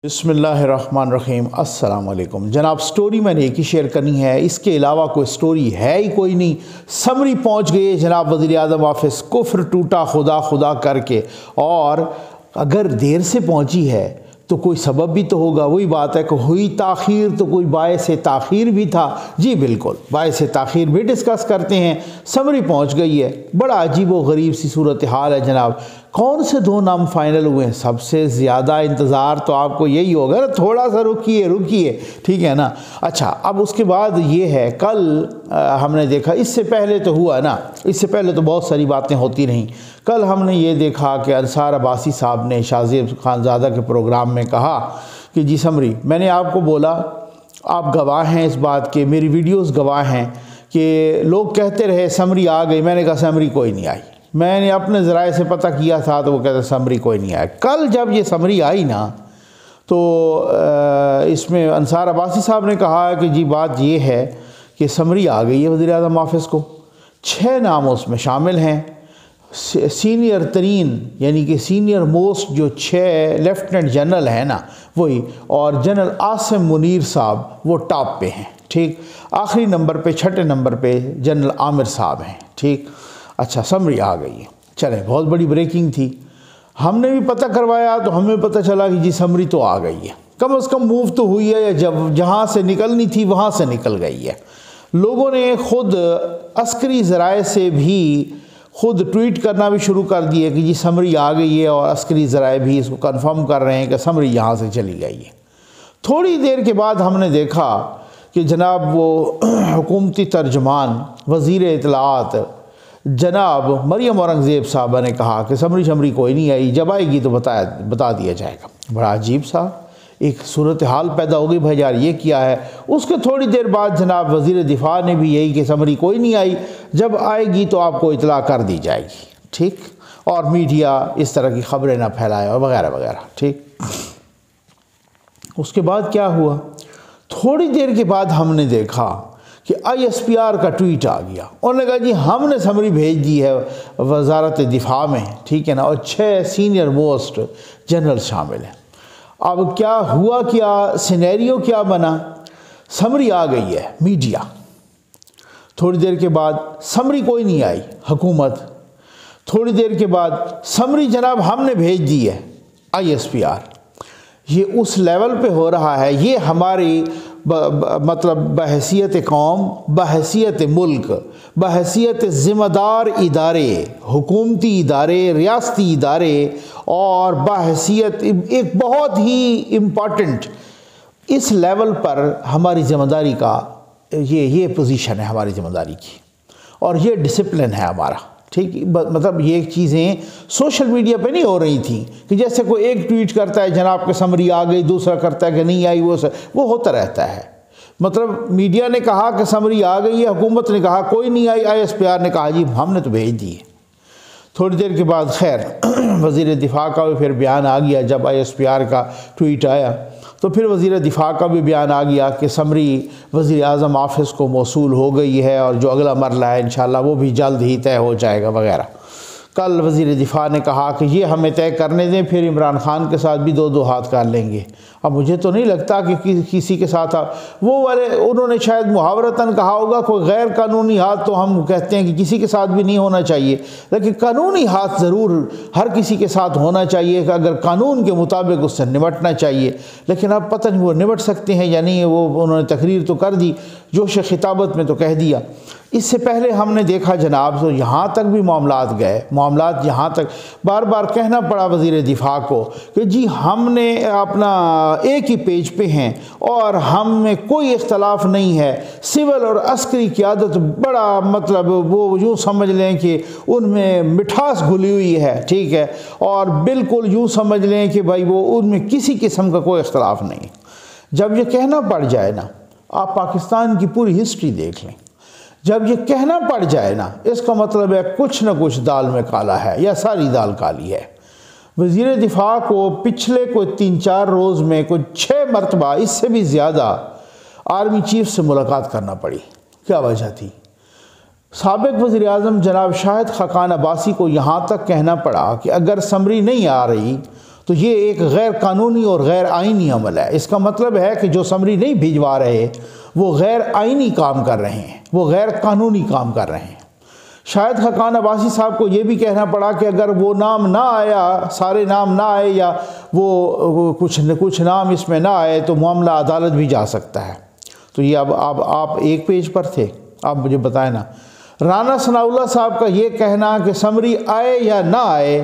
بسم اللہ الرحمن الرحیم۔ السلام علیکم جناب، سٹوری میں نے ایک ہی شیئر کرنی ہے، اس کے علاوہ کوئی سٹوری ہے ہی کوئی نہیں۔ سمری پہنچ گئی ہے جناب وزیر اعظم آفس، کفر ٹوٹا خدا خدا کر کے، اور اگر دیر سے پہنچی ہے تو کوئی سبب بھی تو ہوگا۔ وہی بات ہے کہ ہوئی تاخیر تو کوئی باعث تاخیر بھی تھا۔ جی بالکل، باعث تاخیر بھی ڈسکس کرتے ہیں۔ سمری پہنچ گئی ہے، بڑا عجیب و غریب سی صورتحال ہے جناب۔ کون سے دو نام فائنل ہوئے ہیں؟ سب سے زیادہ انتظار تو آپ کو یہی ہوگا نا، تھوڑا سا رکیے، ٹھیک ہے نا۔ اچھا، اب اس کے بعد یہ ہے، کل ہم نے دیکھا، اس سے پہلے تو ہوا نا، اس سے پہلے تو بہت ساری باتیں ہوتی رہیں۔ کل ہم نے یہ دیکھا کہ انصار عباسی صاحب نے شاہ زیب خانزادہ کے پروگرام میں کہا کہ جی سمری، میں نے آپ کو بولا، آپ گواہ ہیں اس بات کے، میری ویڈیوز گواہ ہیں کہ لوگ کہتے رہے سمری آ گئی، میں نے کہا سمری کوئی نہیں آئی۔ میں نے اپنے ذرائع سے پتہ کیا تھا تو وہ کہتے سمری کوئی نہیں آیا۔ کل جب یہ سمری آئی نا تو اس میں انصار عباسی صاحب نے کہا کہ جی بات یہ ہے کہ سمری آ گئی ہے وزیر اعظم آفس کو، 6 نام اس میں شامل ہیں، سینئر ترین یعنی کہ سینئر موسٹ جو 6 لیفٹننٹ جنرل ہیں نا وہی، اور جنرل عاصم منیر صاحب وہ ٹاپ پہ ہیں، ٹھیک۔ آخری نمبر پہ 6 نمبر پہ جنرل عامر صاحب ہیں، ٹھیک۔ اچھا، سمری آ گئی ہے، چلیں، بہت بڑی بریکنگ تھی، ہم نے بھی پتہ کروایا تو ہمیں پتہ چلا کہ جی سمری تو آ گئی ہے، کم از کم موو تو ہوئی ہے، یا جہاں سے نکلنی تھی وہاں سے نکل گئی ہے۔ لوگوں نے خود عسکری ذرائع سے بھی خود ٹویٹ کرنا بھی شروع کر دیے کہ جی سمری آ گئی ہے، اور عسکری ذرائع بھی اس کو کنفرم کر رہے ہیں کہ سمری یہاں سے چلی گئی ہے۔ تھوڑی دیر کے بعد ہم نے دیکھا کہ جناب وہ حکومتی ترجمان وزیر اطلاعات جناب مریم اورنگزیب صاحبہ نے کہا کہ سمری کوئی نہیں آئی، جب آئے گی تو بتا دیا جائے گا۔ بڑا عجیب سا ایک صورتحال پیدا ہو گئی، بھائی یار یہ کیا ہے۔ اس کے تھوڑی دیر بعد جناب وزیر دفاع نے بھی یہی کہ سمری کوئی نہیں آئی، جب آئے گی تو آپ کو اطلاع کر دی جائے گی، ٹھیک، اور میڈیا اس طرح کی خبریں نہ پھیلائے اور وغیرہ وغیرہ، ٹھیک۔ اس کے بعد کیا ہوا؟ تھوڑی دیر کے بعد ہم نے دیکھا کہ ISPR کا ٹویٹ آ گیا، انہوں نے کہا جی ہم نے سمری بھیج دی ہے وزارت دفاع میں، ٹھیک ہے نا، اور 6 سینئر موسٹ جنرل شامل ہیں۔ اب کیا ہوا، کیا سینیریو کیا بنا؟ سمری آ گئی ہے، میڈیا۔ تھوڑی دیر کے بعد سمری کوئی نہیں آئی، حکومت۔ تھوڑی دیر کے بعد سمری جناب ہم نے بھیج دی ہے، ISPR۔ یہ اس لیول پہ ہو رہا ہے، یہ ہماری مطلب بحیثیت قوم، بحیثیت ملک، بحیثیت ذمہ دار ادارے، حکومتی ادارے، ریاستی ادارے، اور بحیثیت ایک بہت ہی امپورٹنٹ اس لیول پر ہماری ذمہ داری کا یہ پوزیشن ہے ہماری ذمہ داری کی، اور یہ ڈسپلن ہے ہمارا، ٹھیک۔ مطلب یہ چیزیں سوشل میڈیا پہ نہیں ہو رہی تھیں کہ جیسے کوئی ایک ٹویٹ کرتا ہے جناب کہ سمری آ گئی، دوسرا کرتا ہے کہ نہیں آئی، وہ ہوتا رہتا ہے۔ مطلب میڈیا نے کہا کہ سمری آ گئی ہے، حکومت نے کہا کوئی نہیں آئی، ISPR نے کہا جی ہم نے تو بھیج دی ہے۔ تھوڑی دیر کے بعد خیر وزیر دفاع کا بھی پھر بیان آ گیا، جب ISPR کا ٹویٹ آیا تو پھر وزیر دفاع کا بھی بیان آ گیا کہ سمری وزیر اعظم آفس کو موصول ہو گئی ہے، اور جو اگلا مرحلہ ہے انشاءاللہ وہ بھی جلد ہی طے ہو جائے گا وغیرہ۔ کل وزیر دفاع نے کہا کہ یہ ہمیں طے کرنے دیں، پھر عمران خان کے ساتھ بھی 2 ہاتھ کر لیں گے۔ اب مجھے تو نہیں لگتا کہ کسی کے ساتھ وہ والے انہوں نے شاید محاورتاً کہا ہوگا کوئی غیر قانونی ہاتھ، تو ہم کہتے ہیں کہ کسی کے ساتھ بھی نہیں ہونا چاہیے، لیکن قانونی ہاتھ ضرور ہر کسی کے ساتھ ہونا چاہیے کہ اگر قانون کے مطابق اس سے نمٹنا چاہیے۔ لیکن اب پتہ نہیں وہ نمٹ سکتے ہیں یا نہیں، وہ انہوں نے تقریر تو کر دی، جوش خطابت میں تو کہہ دیا۔ اس سے پہلے ہم نے دیکھا جناب تو یہاں تک بھی معاملات یہاں تک بار بار کہنا پڑا وزیر دفاع کو کہ جی ہم نے اپنا ایک ہی پیج پہ ہیں اور ہم میں کوئی اختلاف نہیں ہے۔ سول اور عسکری قیادت بڑا مطلب وہ یوں سمجھ لیں کہ ان میں مٹھاس گھلی ہوئی ہے، ٹھیک ہے، اور بالکل یوں سمجھ لیں کہ بھائی وہ ان میں کسی قسم کا کوئی اختلاف نہیں۔ جب یہ کہنا پڑ جائے نا، آپ پاکستان کی پوری ہسٹری دیکھ لیں، جب یہ کہنا پڑ جائے نا اس کا مطلب ہے کچھ نہ کچھ دال میں کالا ہے، یا ساری دال کالی ہے۔ وزیر دفاع کو پچھلے کوئی 3-4 روز میں کوئی 6 مرتبہ اس سے بھی زیادہ آرمی چیف سے ملاقات کرنا پڑی۔ کیا وجہ تھی؟ سابق وزیر اعظم جناب شاہد خاقان عباسی کو یہاں تک کہنا پڑا کہ اگر سمری نہیں آ رہی تو یہ ایک غیر قانونی اور غیر آئینی عمل ہے۔ اس کا مطلب ہے کہ جو سمری نہیں بھجوا رہے وہ غیر آئینی کام کر رہے ہیں، وہ غیر قانونی کام کر رہے ہیں۔ شاید خاقان عباسی صاحب کو یہ بھی کہنا پڑا کہ اگر وہ نام نہ آیا، سارے نام نہ آئے، یا وہ کچھ نام اس میں نہ آئے تو معاملہ عدالت بھی جا سکتا ہے۔ تو یہ اب آپ ایک پیج پر تھے، آپ مجھے بتائیں نا۔ رانا ثناء اللہ صاحب کا یہ کہنا کہ سمری آئے یا نہ آئے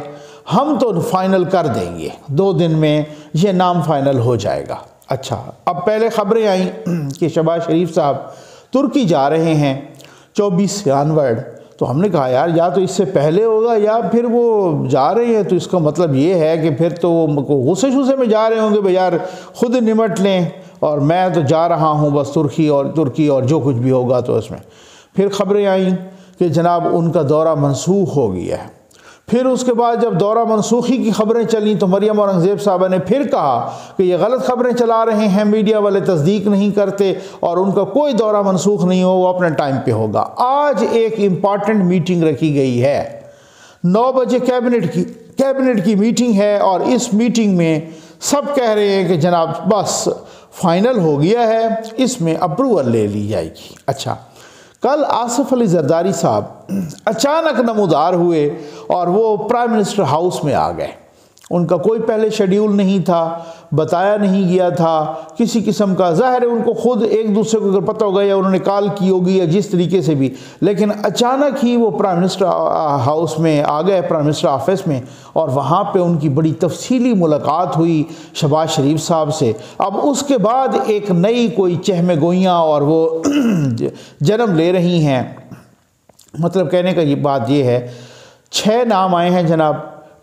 ہم تو فائنل کر دیں گے، 2 دن میں یہ نام فائنل ہو جائے گا۔ اچھا، اب پہلے خبریں آئیں کہ شہباز شریف صاحب ترکی جا رہے ہیں 24 سے آنورڈ، تو ہم نے کہا یار یا تو اس سے پہلے ہوگا یا پھر وہ جا رہے ہیں تو اس کا مطلب یہ ہے کہ پھر تو وہ غصے شوصے میں جا رہے ہوں گے، بھئی یار خود نمٹ لیں اور میں تو جا رہا ہوں بس ترکی اور جو کچھ بھی ہوگا تو اس میں۔ پھر خبریں آئیں کہ جناب ان کا دورہ منسوخ ہو گیا ہے۔ پھر اس کے بعد جب دورہ منسوخی کی خبریں چلیں تو مریم اورنگزیب صاحبہ نے پھر کہا کہ یہ غلط خبریں چلا رہے ہیں، میڈیا والے تصدیق نہیں کرتے اور ان کا کوئی دورہ منسوخ نہیں ہو، وہ اپنے ٹائم پہ ہوگا۔ آج ایک امپارٹنٹ میٹنگ رکھی گئی ہے، 9 بجے کیبنٹ کی میٹنگ ہے، اور اس میٹنگ میں سب کہہ رہے ہیں کہ جناب بس فائنل ہو گیا ہے، اس میں اپروول لے لی جائے گی۔ اچھا، کل آصف علی زرداری صاحب اچانک نمودار ہوئے اور وہ پرائم منسٹر ہاؤس میں آ گئے۔ ان کا کوئی پہلے شیڈیول نہیں تھا، بتایا نہیں گیا تھا کسی قسم کا، ظاہر ہے ان کو خود ایک دوسرے کو اگر پتہ ہوگا یا انہوں نے کال کی ہوگی یا جس طریقے سے بھی، لیکن اچانک ہی وہ پرائم منسٹر ہاؤس میں آ گئے، پرائم منسٹر آفس میں، اور وہاں پہ ان کی بڑی تفصیلی ملاقات ہوئی شہباز شریف صاحب سے۔ اب اس کے بعد ایک نئی کوئی چہم گوئیاں اور وہ جنم لے رہی ہیں۔ مطلب کہنے کا یہ بات یہ ہے، 6 نام آئے ہیں جناب۔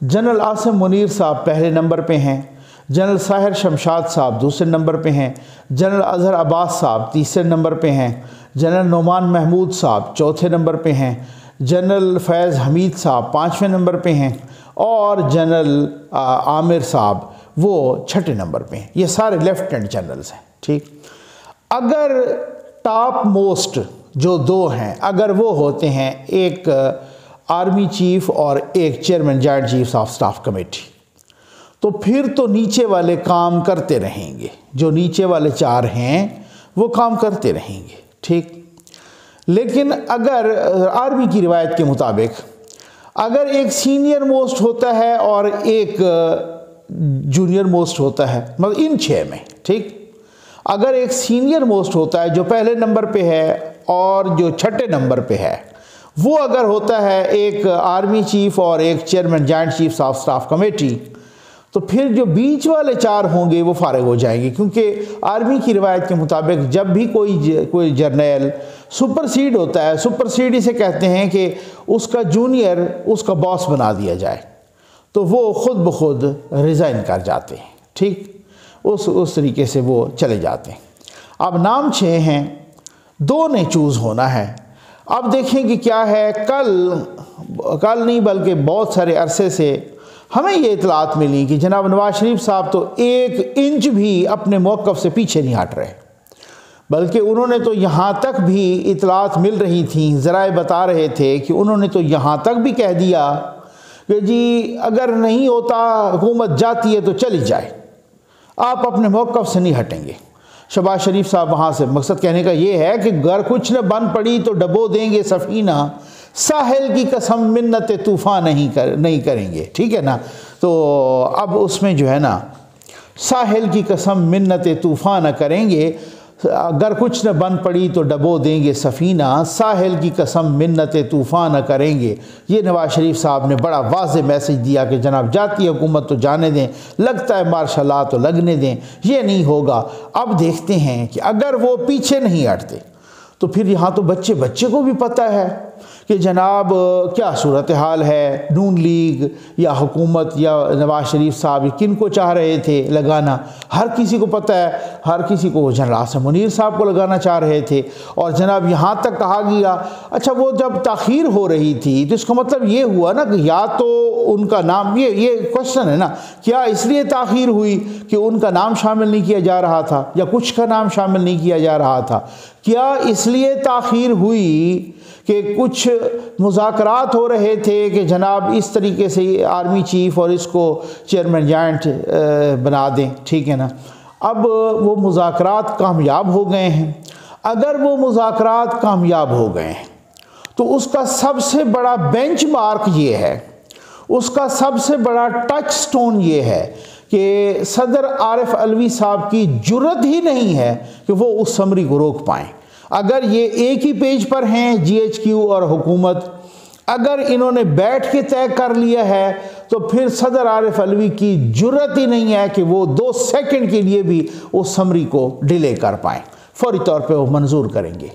جنرل عاصم منیر صاحب پہلے نمبر پہ ہیں، جنرل ساحر شمشاد صاحب دوسرے نمبر پہ ہیں، جنرل اظہر عباس صاحب تیسرے نمبر پہ ہیں، جنرل نعمان محمود صاحب چوتھے نمبر پہ ہیں، جنرل فیض حمید صاحب 5ویں نمبر پہ ہیں، اور جنرل عامر صاحب وہ 6 نمبر پہ ہیں۔ یہ سارے لیفٹنٹ جنرلز ہیں، ٹھیک۔ اگر ٹاپ موسٹ جو 2 ہیں اگر وہ ہوتے ہیں، ایک آرمی چیف اور ایک chairman joint chief of staff committee, تو پھر تو نیچے والے کام کرتے رہیں گے، جو نیچے والے 4 ہیں وہ کام کرتے رہیں گے، ٹھیک۔ لیکن اگر آرمی کی روایت کے مطابق اگر ایک سینئر موسٹ ہوتا ہے اور ایک جونیئر موسٹ ہوتا ہے، مطلب ان 6 میں، ٹھیک، اگر ایک سینئر موسٹ ہوتا ہے جو پہلے نمبر پہ ہے اور جو 6 نمبر پہ ہے، وہ اگر ہوتا ہے ایک آرمی چیف اور ایک chairman joint chief of staff committee, تو پھر جو بیچ والے 4 ہوں گے وہ فارغ ہو جائیں گے، کیونکہ آرمی کی روایت کے مطابق جب بھی کوئی جرنیل سپر سیڈ ہوتا ہے، سپر سیڈ اسے کہتے ہیں کہ اس کا جونیئر اس کا باس بنا دیا جائے، تو وہ خود بخود ریزائن کر جاتے ہیں، ٹھیک، اس طریقے سے وہ چلے جاتے ہیں۔ اب نام 6 ہیں، 2 نے چوز ہونا ہے۔ اب دیکھیں کہ کیا ہے، کل نہیں بلکہ بہت سارے عرصے سے ہمیں یہ اطلاعات ملی کہ جناب نواز شریف صاحب تو 1 انچ بھی اپنے موقف سے پیچھے نہیں ہٹ رہے، بلکہ انہوں نے تو یہاں تک بھی اطلاعات مل رہی تھیں، ذرائع بتا رہے تھے کہ انہوں نے تو یہاں تک بھی کہہ دیا کہ جی اگر نہیں ہوتا، حکومت جاتی ہے تو چلی جائے، آپ اپنے موقف سے نہیں ہٹیں گے۔ شہباز شریف صاحب وہاں سے مقصد کہنے کا یہ ہے کہ گر کچھ نہ بن پڑی تو ڈبو دیں گے سفینہ، ساحل کی قسم منت طوفان نہیں کریں گے، ٹھیک ہے نا۔ تو اب اس میں جو ہے نا، ساحل کی قسم منت طوفان نہ کریں گے، اگر کچھ نہ بن پڑی تو ڈبو دیں گے سفینہ، ساحل کی قسم منت طوفان نہ کریں گے۔ یہ نواز شریف صاحب نے بڑا واضح میسج دیا کہ جناب جاتی حکومت تو جانے دیں، لگتا ہے مارشاء اللہ تو لگنے دیں، یہ نہیں ہوگا۔ اب دیکھتے ہیں کہ اگر وہ پیچھے نہیں ہٹتے تو پھر یہاں تو بچے کو بھی پتہ ہے کہ جناب کیا صورتحال ہے، نون لیگ یا حکومت یا نواز شریف صاحب کن کو چاہ رہے تھے لگانا، ہر کسی کو پتہ ہے، ہر کسی کو جنرل عاصم منیر صاحب کو لگانا چاہ رہے تھے۔ اور جناب یہاں تک کہا گیا، اچھا وہ جب تاخیر ہو رہی تھی تو اس کا مطلب یہ ہوا نا کہ یا تو ان کا نام، یہ کوشچن ہے نا، کیا اس لیے تاخیر ہوئی کہ ان کا نام شامل نہیں کیا جا رہا تھا یا کچھ کا نام شامل نہیں کیا جا رہا تھا؟ کیا اس لیے تاخیر ہوئی کہ کچھ مذاکرات ہو رہے تھے کہ جناب اس طریقے سے آرمی چیف اور اس کو چیئرمین جوائنٹ بنا دیں، ٹھیک ہے نا۔ اب وہ مذاکرات کامیاب ہو گئے ہیں۔ اگر وہ مذاکرات کامیاب ہو گئے ہیں تو اس کا سب سے بڑا بینچ مارک یہ ہے، اس کا سب سے بڑا ٹچ سٹون یہ ہے کہ صدر عارف علوی صاحب کی جرت ہی نہیں ہے کہ وہ اس سمری کو روک پائیں۔ اگر یہ ایک ہی پیج پر ہیں جی ایچ کیو اور حکومت، اگر انہوں نے بیٹھ کے طے کر لیا ہے تو پھر صدر عارف علوی کی جرت ہی نہیں ہے کہ وہ 2 سیکنڈ کے لیے بھی اس سمری کو ڈیلے کر پائیں، فوری طور پہ وہ منظور کریں گے۔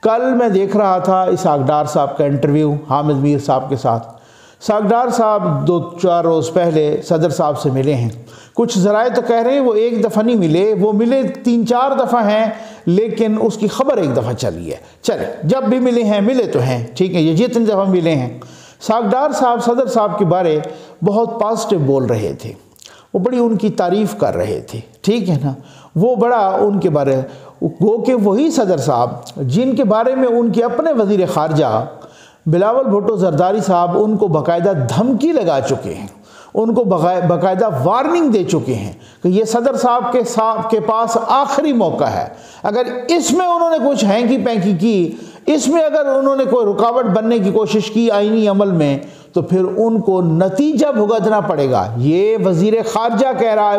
کل میں دیکھ رہا تھا اسحاق ڈار صاحب کا انٹرویو حامد میر صاحب کے ساتھ۔ اسحاق ڈار صاحب 2-4 روز پہلے صدر صاحب سے ملے ہیں۔ کچھ ذرائع تو کہہ رہے ہیں وہ ایک دفعہ نہیں ملے، وہ ملے 3-4 دفعہ ہیں، لیکن اس کی خبر ایک دفعہ چلی ہے۔ چلے جب بھی ملے ہیں ملے تو ہیں، ٹھیک ہے، یہ جتنی دفعہ ملے ہیں۔ اسحاق ڈار صاحب صدر صاحب کے بارے بہت پازیٹیو بول رہے تھے، وہ بڑی ان کی تعریف کر رہے تھے، ٹھیک ہے نا۔ وہ بڑا ان کے بارے، گو کہ وہی صدر صاحب جن کے بارے میں ان کے اپنے وزیر خارجہ بلاول بھٹو زرداری صاحب ان کو باقاعدہ دھمکی لگا چکے ہیں، ان کو باقاعدہ وارننگ دے چکے ہیں کہ یہ صدر صاحب کے پاس آخری موقع ہے، اگر اس میں انہوں نے کچھ ہینکی پینکی کی، اس میں اگر انہوں نے کوئی رکاوٹ بننے کی کوشش کی آئینی عمل میں، تو پھر ان کو نتیجہ بھگتنا پڑے گا۔ یہ وزیر خارجہ کہہ رہا ہے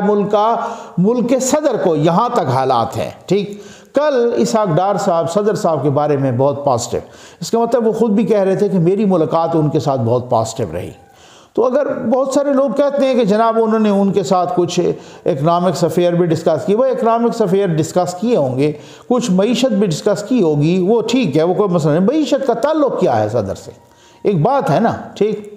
ملک کے صدر کو، یہاں تک حالات ہیں، ٹھیک۔ کل اسحاق ڈار صاحب صدر صاحب کے بارے میں بہت پازیٹیو، اس کا مطلب وہ خود بھی کہہ رہے تھے کہ میری ملاقات ان کے ساتھ بہت پازیٹیو رہی۔ تو اگر بہت سارے لوگ کہتے ہیں کہ جناب انہوں نے ان کے ساتھ کچھ اکنامکس افیئر بھی ڈسکس کی، وہ اکنامکس افیئر ڈسکس کیے ہوں گے، کچھ معیشت بھی ڈسکس کی ہوگی، وہ ٹھیک ہے، وہ کوئی مسئلہ نہیں۔ معیشت کا تعلق کیا ہے صدر سے؟ ایک بات ہے نا، ٹھیک۔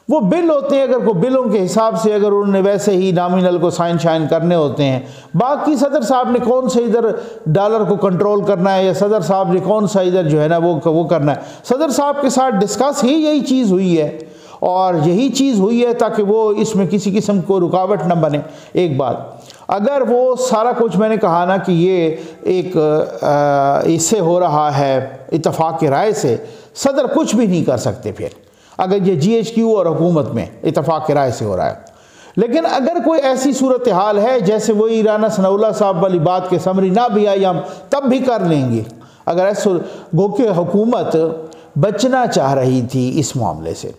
وہ بل ہوتے ہیں، اگر کوئی بلوں کے حساب سے اگر انہوں نے ویسے ہی نامینل کو سائن شائن کرنے ہوتے ہیں، باقی صدر صاحب نے کون سے ادھر ڈالر کو کنٹرول کرنا ہے، یا صدر صاحب نے کون سا ادھر جو ہے نا وہ کرنا ہے۔ صدر صاحب کے ساتھ ڈسکس ہی یہی چیز ہوئی ہے، اور یہی چیز ہوئی ہے تاکہ وہ اس میں کسی قسم کو رکاوٹ نہ بنے۔ ایک بات، اگر وہ سارا کچھ میں نے کہا نا کہ یہ ایک اس سے ہو رہا ہے اتفاق رائے سے، صدر کچھ بھی نہیں کر سکتے پھر، اگر یہ جی ایچ کیو اور حکومت میں اتفاق رائے سے ہو رہا ہے۔ لیکن اگر کوئی ایسی صورتحال ہے جیسے وہی رانا ثناء اللہ صاحب والی بات کے سمری نہ بھی آئی، ہم تب بھی کر لیں گے۔ اگر ایسا گو کہ حکومت بچنا چاہ رہی تھی اس معاملے سے،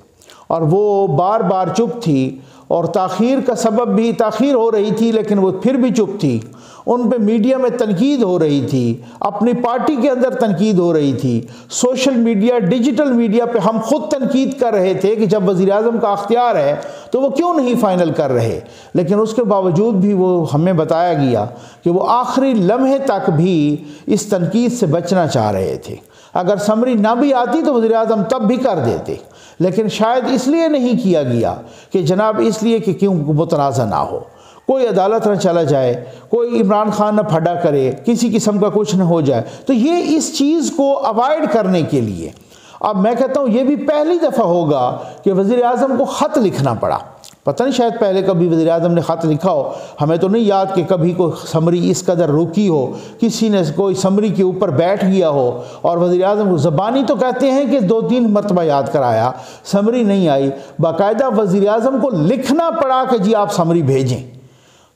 اور وہ بار بار چپ تھی، اور تاخیر کا سبب بھی تاخیر ہو رہی تھی لیکن وہ پھر بھی چپ تھی، ان پہ میڈیا میں تنقید ہو رہی تھی، اپنی پارٹی کے اندر تنقید ہو رہی تھی، سوشل میڈیا ڈیجیٹل میڈیا پہ ہم خود تنقید کر رہے تھے کہ جب وزیر اعظم کا اختیار ہے تو وہ کیوں نہیں فائنل کر رہے، لیکن اس کے باوجود بھی وہ ہمیں بتایا گیا کہ وہ آخری لمحے تک بھی اس تنقید سے بچنا چاہ رہے تھے۔ اگر سمری نہ بھی آتی تو وزیر اعظم تب بھی کر دیتے، لیکن شاید اس لیے نہیں کیا گیا کہ جناب اس لیے کہ کیوں متنازع نہ ہو، کوئی عدالت نہ چلا جائے، کوئی عمران خان نہ پھڈا کرے، کسی قسم کا کچھ نہ ہو جائے۔ تو یہ اس چیز کو اوائڈ کرنے کے لیے اب میں کہتا ہوں یہ بھی پہلی دفعہ ہوگا کہ وزیر اعظم کو خط لکھنا پڑا۔ پتہ نہیں شاید پہلے کبھی وزیر اعظم نے خط لکھا ہو، ہمیں تو نہیں یاد کہ کبھی کوئی سمری اس قدر روکی ہو، کسی نے کوئی سمری کے اوپر بیٹھ گیا ہو اور وزیر اعظم کو زبانی تو کہتے ہیں کہ 2-3 مرتبہ یاد کرایا، سمری نہیں آئی، باقاعدہ وزیر اعظم کو لکھنا پڑا کہ جی آپ سمری بھیجیں۔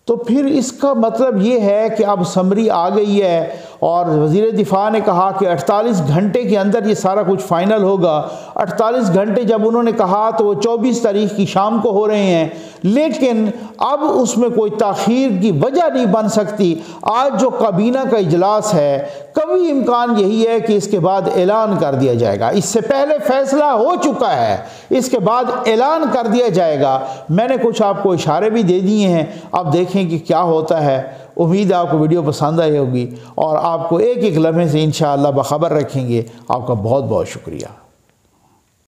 تو پھر اس کا مطلب یہ ہے کہ اب سمری آ گئی ہے، اور وزیر دفاع نے کہا کہ 48 گھنٹے کے اندر یہ سارا کچھ فائنل ہوگا۔ 48 گھنٹے جب انہوں نے کہا تو وہ 24 تاریخ کی شام کو ہو رہے ہیں، لیکن اب اس میں کوئی تاخیر کی وجہ نہیں بن سکتی۔ آج جو کابینہ کا اجلاس ہے، کبھی امکان یہی ہے کہ اس کے بعد اعلان کر دیا جائے گا، اس سے پہلے فیصلہ ہو چکا ہے، اس کے بعد اعلان کر دیا جائے گا۔ میں نے کچھ آپ کو اشارے بھی دے دیے ہیں، اب دیکھیں کہ کیا ہوتا ہے۔ امید ہے آپ کو ویڈیو پسند آئی ہوگی، اور آپ کو ایک ایک لمحے سے انشاءاللہ باخبر رکھیں گے۔ آپ کا بہت بہت شکریہ۔